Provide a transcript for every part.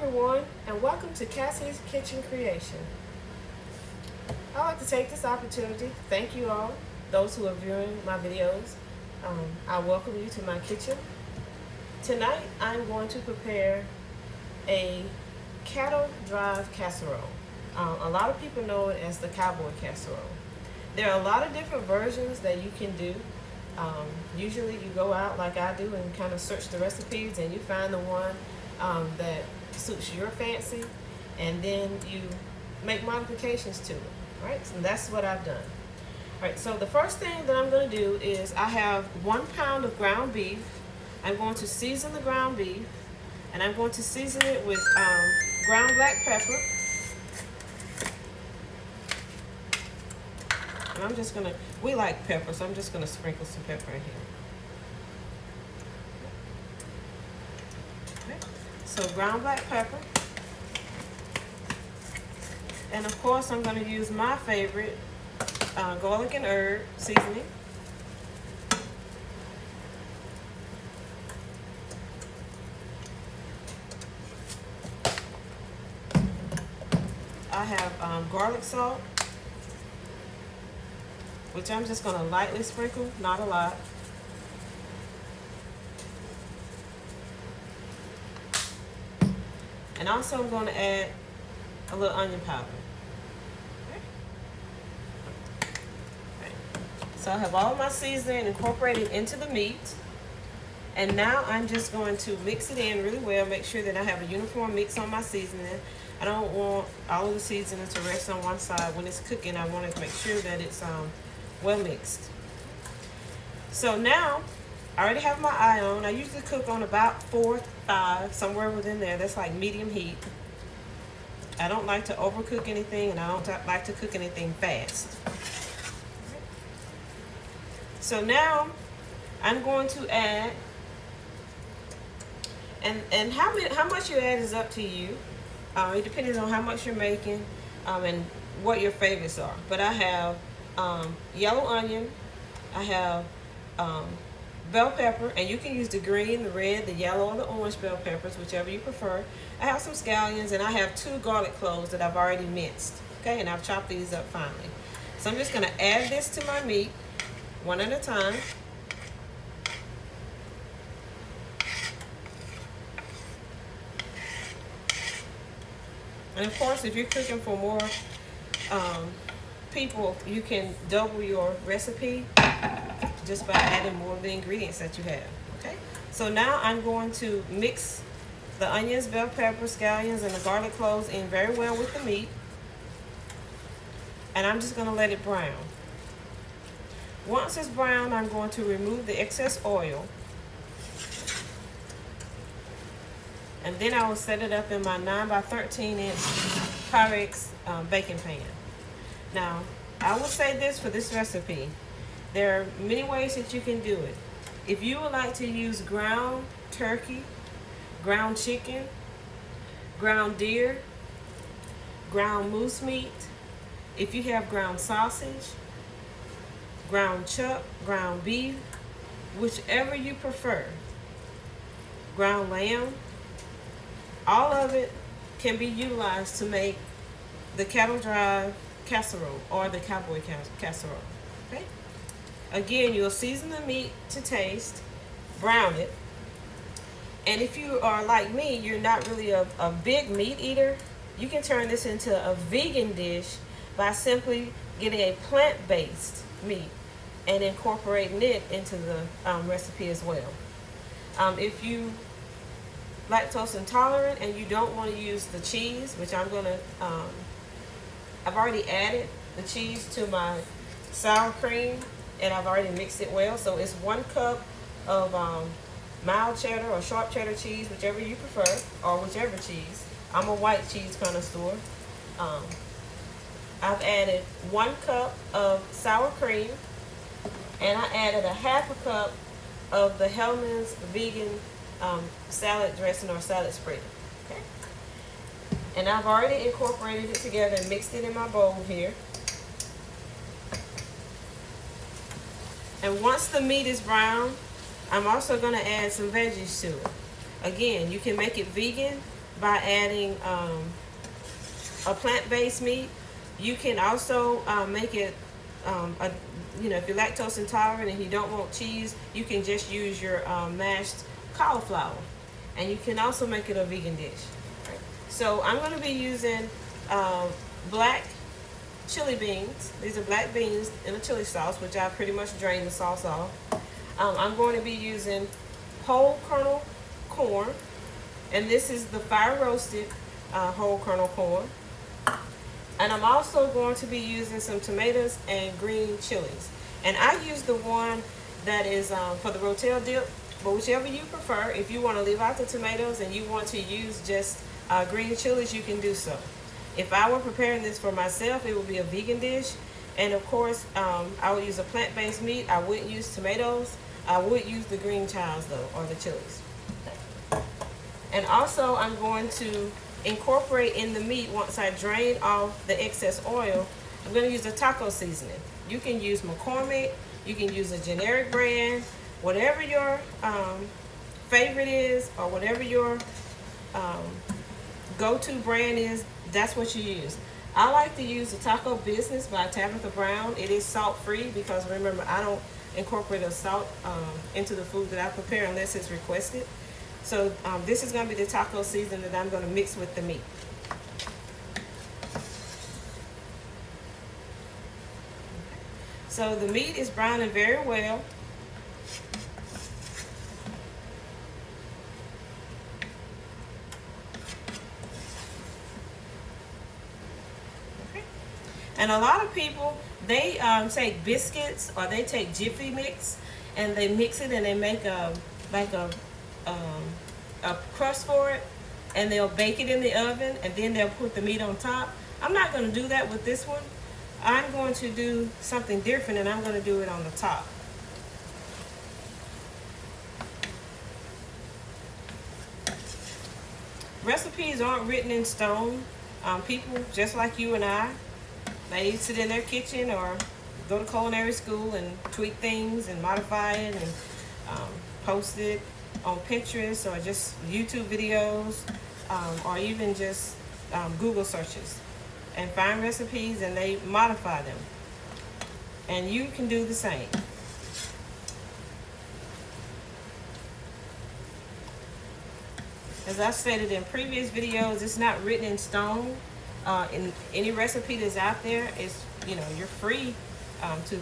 everyone, and welcome to Cassie's Kitchen Creation. I'd like to take this opportunity to thank you all, those who are viewing my videos. I welcome you to my kitchen. Tonight I'm going to prepare a cattle drive casserole. A lot of people know it as the Cowboy casserole. There are a lot of different versions that you can do. Usually you go out like I do and kind of search the recipes and you find the one that suits your fancy, and then you make modifications to it, right? So that's what I've done. All right, so the first thing that I'm going to do is I have 1 pound of ground beef. I'm going to season the ground beef, and I'm going to season it with ground black pepper. And I'm just gonna, we like pepper, so I'm just gonna sprinkle some pepper in here. Okay. So ground black pepper. And of course I'm gonna use my favorite garlic and herb seasoning. I have garlic salt, which I'm just going to lightly sprinkle, not a lot. And also I'm going to add a little onion powder. Okay. So I have all of my seasoning incorporated into the meat. And now I'm just going to mix it in really well, make sure that I have a uniform mix on my seasoning. I don't want all of the seasoning to rest on one side. When it's cooking, I want to make sure that it's well mixed. So now I already have my eye on. I usually cook on about 4 to 5, somewhere within there. That's like medium heat. I don't like to overcook anything, and I don't like to cook anything fast. So now I'm going to add, and how much you add is up to you. It depends on how much you're making and what your favorites are. But I have yellow onion, I have bell pepper, and you can use the green, the red, the yellow, or the orange bell peppers, whichever you prefer. I have some scallions, and I have 2 garlic cloves that I've already minced. Okay, and I've chopped these up finely. So I'm just going to add this to my meat one at a time. And of course, if you're cooking for more people, you can double your recipe just by adding more of the ingredients that you have. Okay, so now I'm going to mix the onions, bell pepper, scallions, and the garlic cloves in very well with the meat, and I'm just going to let it brown. Once it's brown, I'm going to remove the excess oil, and then I will set it up in my 9 by 13 inch Pyrex baking pan. Now, I will say this for this recipe. There are many ways that you can do it. If you would like to use ground turkey, ground chicken, ground deer, ground moose meat, if you have ground sausage, ground chuck, ground beef, whichever you prefer, ground lamb, all of it can be utilized to make the cattle drive casserole or the Cowboy casserole. Okay? Again, you'll season the meat to taste, brown it, and if you are like me, you're not really a big meat eater, you can turn this into a vegan dish by simply getting a plant-based meat and incorporating it into the recipe as well. If you lactose intolerant and you don't want to use the cheese, which I'm going to, I've already added the cheese to my sour cream, and I've already mixed it well. So it's 1 cup of mild cheddar or sharp cheddar cheese, whichever you prefer, or whichever cheese. I'm a white cheese connoisseur. I've added 1 cup of sour cream, and I added a 1/2 cup of the Hellmann's vegan salad dressing or salad spread. Okay, and I've already incorporated it together and mixed it in my bowl here. And once the meat is brown, I'm also going to add some veggies to it. Again, you can make it vegan by adding a plant-based meat. You can also make it, if you're lactose intolerant and you don't want cheese, you can just use your mashed cauliflower. And you can also make it a vegan dish. Right? So I'm going to be using black chili beans. These are black beans in a chili sauce, which I pretty much drained the sauce off. I'm going to be using whole kernel corn, and this is the fire roasted whole kernel corn. And I'm also going to be using some tomatoes and green chilies. And I use the one that is for the rotel dip, but whichever you prefer. If you want to leave out the tomatoes and you want to use just green chilies, you can do so. If I were preparing this for myself, it would be a vegan dish. And of course, I would use a plant-based meat. I wouldn't use tomatoes. I would use the green chiles though, or the chilies. And also I'm going to incorporate in the meat, once I drain off the excess oil, I'm going to use a taco seasoning. You can use McCormick, you can use a generic brand, whatever your favorite is, or whatever your go-to brand is, that's what you use. I like to use the Taco Business by Tabitha Brown. It is salt-free because remember, I don't incorporate a salt into the food that I prepare unless it's requested. So this is going to be the taco seasoning that I'm going to mix with the meat. So the meat is browning very well. And a lot of people, they take biscuits or they take Jiffy Mix and they mix it and they make a crust for it, and they'll bake it in the oven and then they'll put the meat on top. I'm not going to do that with this one. I'm going to do something different, and I'm going to do it on the top. Recipes aren't written in stone. People just like you and I, they sit in their kitchen or go to culinary school and tweak things and modify it and post it on Pinterest or just YouTube videos, or even just Google searches, and find recipes and they modify them. And you can do the same. As I've stated in previous videos, it's not written in stone. In any recipe that's out there, is you're free to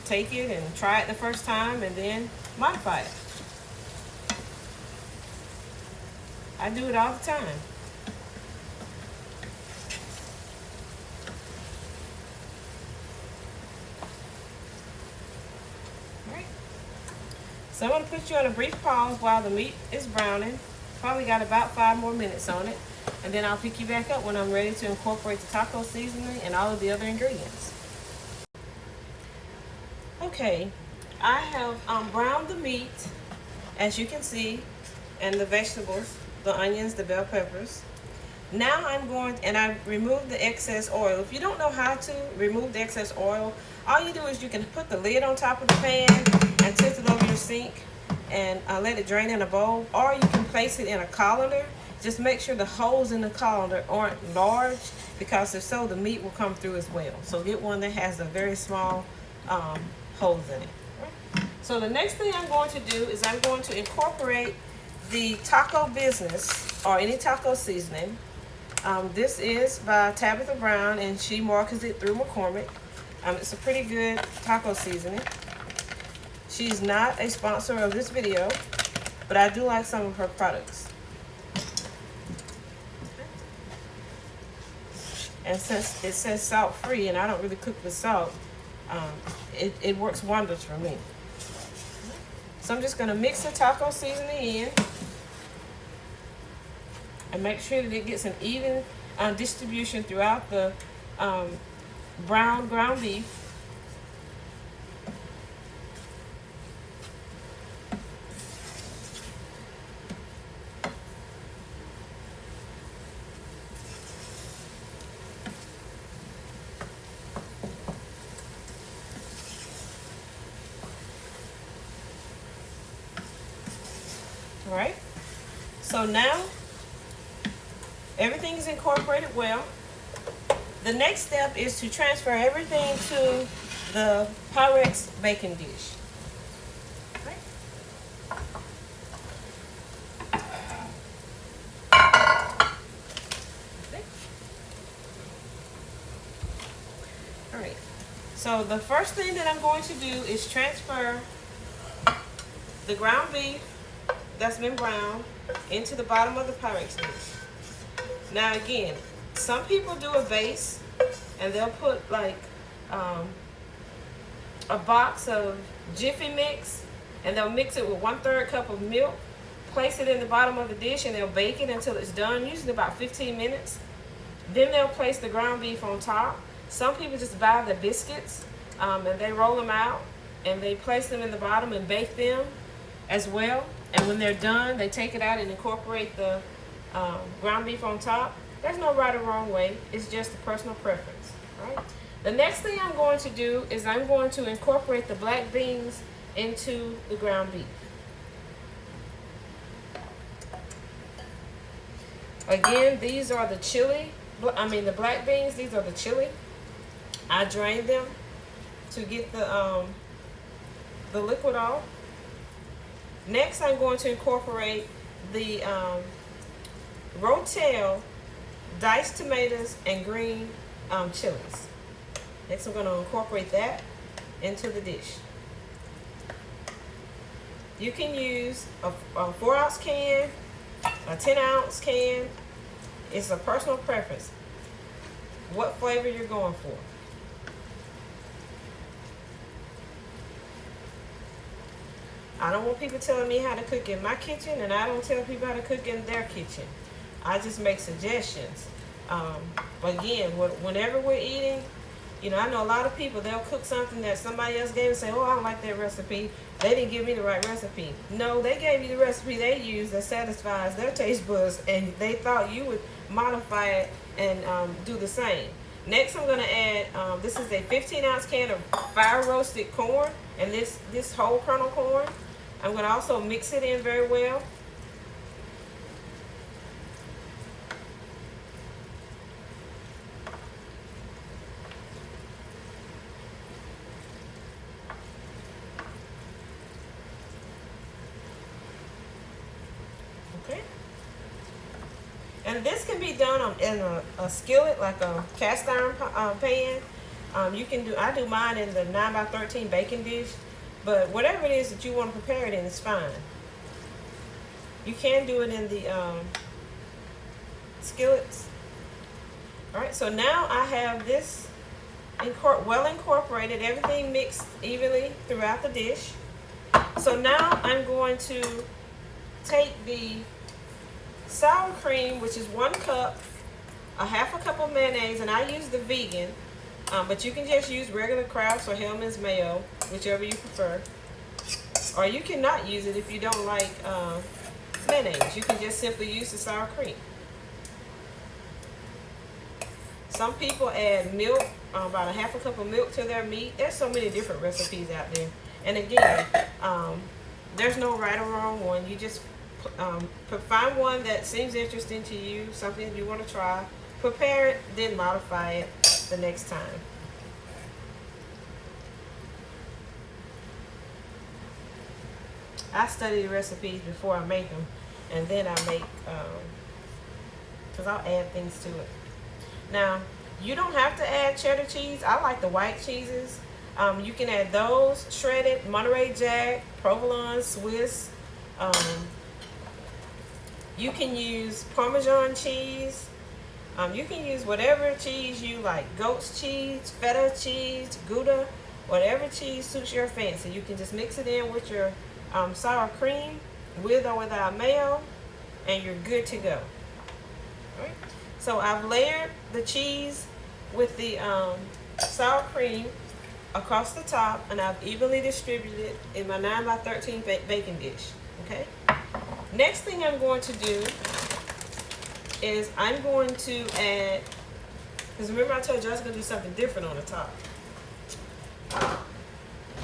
take it and try it the first time and then modify it. I do it all the time. All right. So I'm going to put you on a brief pause while the meat is browning. Probably got about 5 more minutes on it. And then I'll pick you back up when I'm ready to incorporate the taco seasoning and all of the other ingredients. Okay, I have browned the meat, as you can see, and the vegetables, the onions, the bell peppers. Now I'm going, and I've removed the excess oil. If you don't know how to remove the excess oil, all you do is you can put the lid on top of the pan and tilt it over your sink and let it drain in a bowl, or you can place it in a colander. Just make sure the holes in the colander aren't large, because if so, the meat will come through as well. So get one that has a very small holes in it. So the next thing I'm going to do is I'm going to incorporate the Taco Business, or any taco seasoning. This is by Tabitha Brown, and she markets it through McCormick. It's a pretty good taco seasoning. She's not a sponsor of this video, but I do like some of her products. And since it says salt free, and I don't really cook with salt, it works wonders for me. So I'm just going to mix the taco seasoning in and make sure that it gets an even distribution throughout the brown ground beef. All right, so now everything's incorporated well, the next step is to transfer everything to the Pyrex baking dish. Okay. All right. So the first thing that I'm going to do is transfer the ground beef that's been browned into the bottom of the Pyrex dish. Now again, some people do a base and they'll put like a box of Jiffy mix and they'll mix it with 1/3 cup of milk, place it in the bottom of the dish, and they'll bake it until it's done, usually about 15 minutes. Then they'll place the ground beef on top. Some people just buy the biscuits and they roll them out and they place them in the bottom and bake them as well. And when they're done, they take it out and incorporate the ground beef on top. There's no right or wrong way. It's just a personal preference, right? The next thing I'm going to do is I'm going to incorporate the black beans into the ground beef. Again, these are the the black beans. These are the chili. I drained them to get the liquid off. Next, I'm going to incorporate the Rotel diced tomatoes and green chilies. Next, I'm going to incorporate that into the dish. You can use a 4-ounce can, a 10-ounce can. It's a personal preference. What flavor you're going for. I don't want people telling me how to cook in my kitchen, and I don't tell people how to cook in their kitchen. I just make suggestions. But again, whenever we're eating, you know, I know a lot of people, they'll cook something that somebody else gave and say, oh, I don't like that recipe. They didn't give me the right recipe. No, they gave you the recipe they use that satisfies their taste buds, and they thought you would modify it and do the same. Next, I'm going to add, this is a 15-ounce can of fire-roasted corn, and this whole kernel corn. I'm going to also mix it in very well. Okay. And this can be done in a skillet, like a cast iron pan. I do mine in the 9x13 baking dish. But whatever it is that you want to prepare it in is fine. You can do it in the skillets. All right, so now I have this well incorporated, everything mixed evenly throughout the dish. So now I'm going to take the sour cream, which is 1 cup, a 1/2 cup of mayonnaise, and I use the vegan. But you can just use regular Kraft's or Hellman's mayo, whichever you prefer. Or you cannot use it if you don't like mayonnaise. You can just simply use the sour cream. Some people add milk, about a 1/2 cup of milk to their meat. There's so many different recipes out there. And again, there's no right or wrong one. You just find one that seems interesting to you, something you want to try. Prepare it, then modify it the next time. I study the recipes before I make them, and then I make, because I'll add things to it. Now, you don't have to add cheddar cheese. I like the white cheeses. You can add those, shredded, Monterey Jack, provolone, Swiss. You can use Parmesan cheese. You can use whatever cheese you like. Goat's cheese, feta cheese, Gouda, whatever cheese suits your fancy. You can just mix it in with your sour cream, with or without mayo, and you're good to go. All right. So I've layered the cheese with the sour cream across the top, and I've evenly distributed it in my 9x13 baking dish. Okay. Next thing I'm going to do is I'm going to add, because remember I told you I was going to do something different on the top.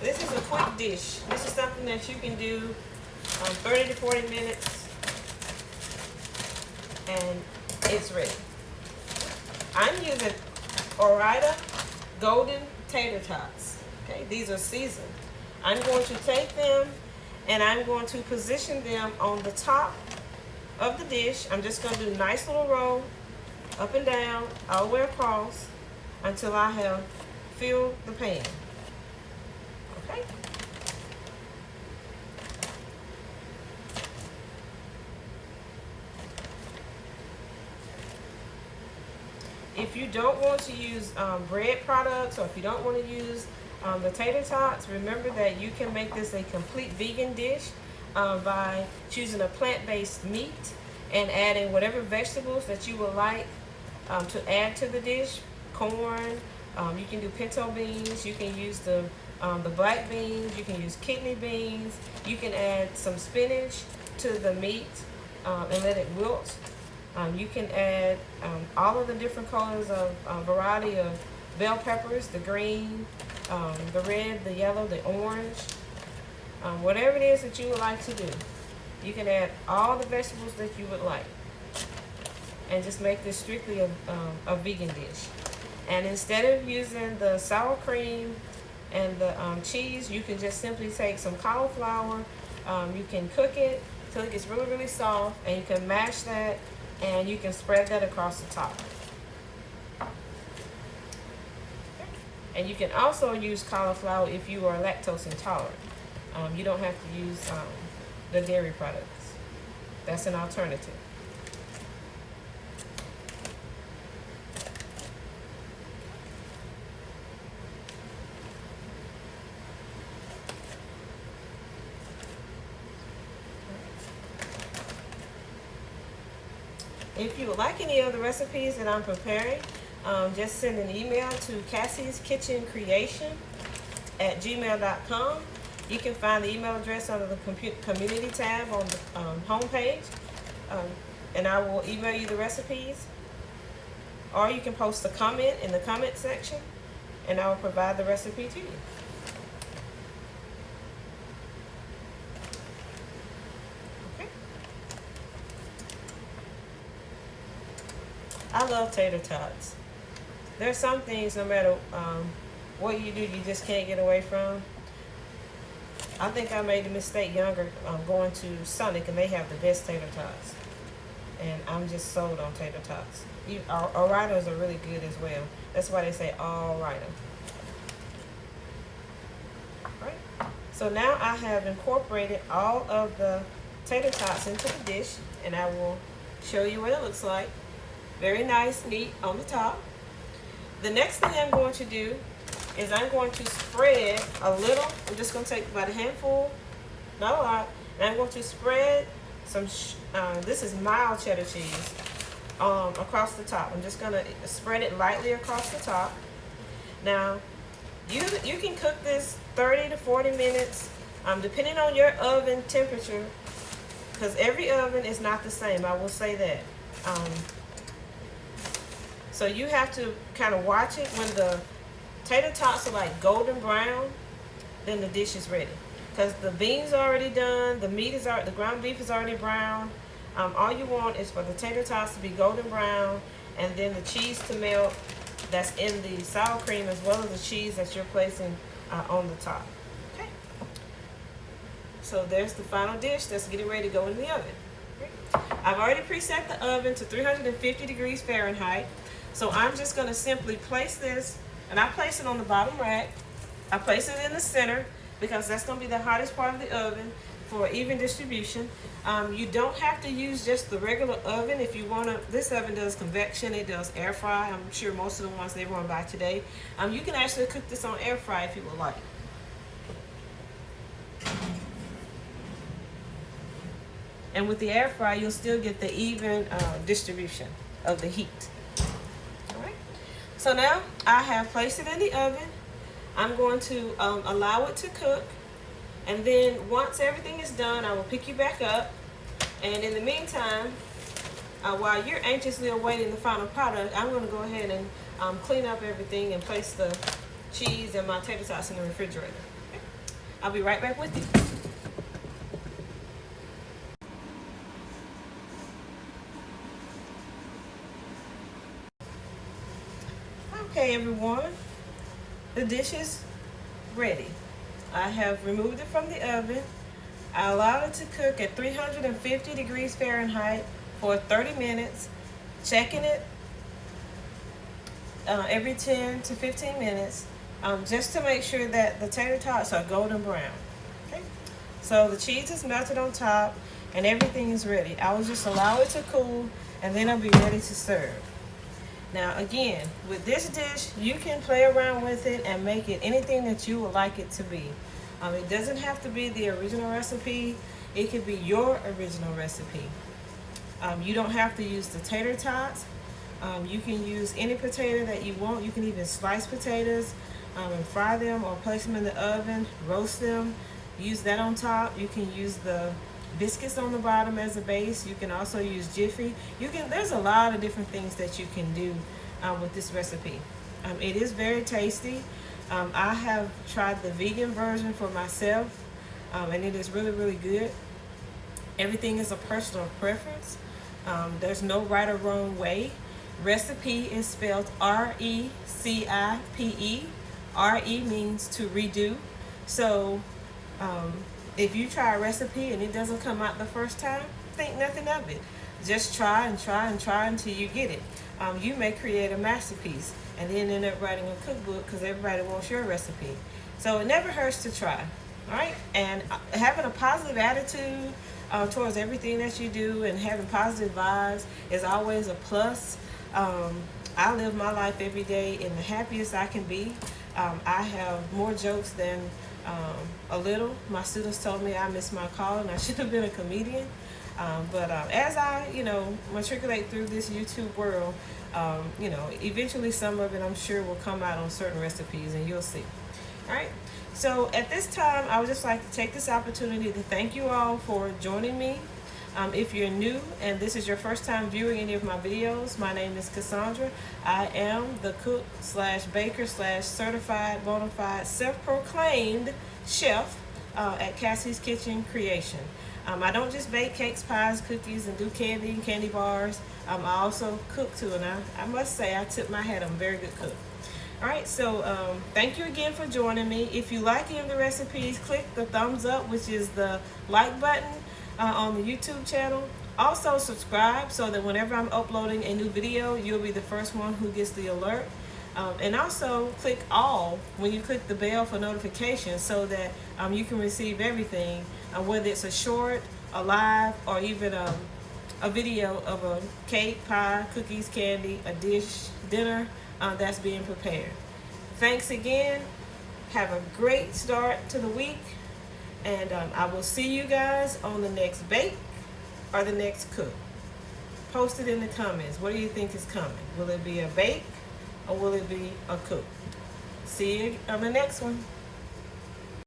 This is a quick dish. This is something that you can do 30 to 40 minutes and it's ready. I'm using Ore-Ida Golden Tater Tots. Okay, these are seasoned. I'm going to take them and I'm going to position them on the top of the dish. I'm just going to do a nice little roll up and down all the way across until I have filled the pan. Okay. If you don't want to use bread products, or if you don't want to use the tater tots, remember that you can make this a complete vegan dish by choosing a plant-based meat and adding whatever vegetables that you would like to add to the dish. Corn, you can do pinto beans, you can use the black beans, you can use kidney beans, you can add some spinach to the meat and let it wilt. You can add all of the different colors of variety of bell peppers, the green, the red, the yellow, the orange, whatever it is that you would like to do. You can add all the vegetables that you would like and just make this strictly a vegan dish. And instead of using the sour cream and the cheese, you can just simply take some cauliflower. You can cook it till it gets really, really soft, and you can mash that and you can spread that across the top. And you can also use cauliflower if you are lactose intolerant. You don't have to use the dairy products. That's an alternative. If you would like any of the recipes that I'm preparing, just send an email to Cassie's Kitchen Creation at gmail.com. You can find the email address under the community tab on the homepage, and I will email you the recipes. Or you can post a comment in the comment section, and I will provide the recipe to you. I love tater tots. There's some things, no matter what you do, you just can't get away from. I think I made a mistake younger going to Sonic, and they have the best tater tots. And I'm just sold on tater tots. Ore-Idas are really good as well. That's why they say Ore-Ida. Right. So now I have incorporated all of the tater tots into the dish, and I will show you what it looks like. Very nice, neat on the top. The next thing I'm going to do is I'm going to spread a little. I'm just going to take about a handful, not a lot, and I'm going to spread some, this is mild cheddar cheese, across the top. I'm just going to spread it lightly across the top. Now, you can cook this 30 to 40 minutes, depending on your oven temperature, because every oven is not the same, I will say that. So you have to kind of watch it. When the tater tots are like golden brown, then the dish is ready. Because the beans are already done, the meat is already, the ground beef is already brown. All you want is for the tater tots to be golden brown, and then the cheese to melt that's in the sour cream, as well as the cheese that you're placing on the top. Okay. So there's the final dish that's getting ready to go in the oven. I've already preset the oven to 350 degrees Fahrenheit. So I'm just going to simply place this, and I place it on the bottom rack. I place it in the center because that's going to be the hottest part of the oven for even distribution. You don't have to use just the regular oven if you want to. This oven does convection, it does air fry. I'm sure most of the ones they run by today. You can actually cook this on air fry if you would like. And with the air fry, you'll still get the even distribution of the heat. So now I have placed it in the oven. I'm going to allow it to cook. And then once everything is done, I will pick you back up. And in the meantime, while you're anxiously awaiting the final product, I'm going to go ahead and clean up everything and place the cheese and my tater tots in the refrigerator. Okay? I'll be right back with you. Okay, everyone, the dish is ready. I have removed it from the oven. I allowed it to cook at 350 degrees Fahrenheit for 30 minutes, checking it every 10 to 15 minutes, just to make sure that the tater tots are golden brown. Okay, so the cheese is melted on top and everything is ready. I will just allow it to cool and then I'll be ready to serve. Now again, with this dish, you can play around with it and make it anything that you would like it to be. It doesn't have to be the original recipe. It could be your original recipe. You don't have to use the tater tots. You can use any potato that you want. You can even slice potatoes and fry them or place them in the oven, roast them, use that on top. You can use the biscuits on the bottom as a base. You can also use Jiffy. There's a lot of different things that you can do with this recipe. It is very tasty. I have tried the vegan version for myself, and it is really, really good. Everything is a personal preference. There's no right or wrong way. Recipe is spelled R-E-C-I-P-E. R-E means to redo. So if you try a recipe and it doesn't come out the first time, think nothing of it. Just try and try and try until you get it. You may create a masterpiece and then end up writing a cookbook because everybody wants your recipe. So it never hurts to try, all right? And having a positive attitude towards everything that you do and having positive vibes is always a plus. I live my life every day in the happiest I can be. I have more jokes than a little. My students told me I missed my call and I should have been a comedian. But as I, matriculate through this YouTube world, eventually some of it I'm sure will come out on certain recipes and you'll see. All right. So at this time, I would just like to take this opportunity to thank you all for joining me. If you're new and this is your first time viewing any of my videos, my name is Cassandra. I am the cook / baker / certified bona fide self-proclaimed chef at Cassie's Kitchen Creation. I don't just bake cakes, pies, cookies, and do candy and candy bars. I also cook too, and I must say I tip my hat. I'm a very good cook. All right, so thank you again for joining me. If you like any of the recipes, click the thumbs up, which is the like button on the YouTube channel. Also subscribe so that whenever I'm uploading a new video, you'll be the first one who gets the alert. And also click all when you click the bell for notifications so that you can receive everything, whether it's a short, a live, or even a video of a cake, pie, cookies, candy, a dish, dinner that's being prepared. Thanks again. Have a great start to the week. And I will see you guys on the next bake or the next cook. Post it in the comments. What do you think is coming? Will it be a bake or will it be a cook? See you on the next one.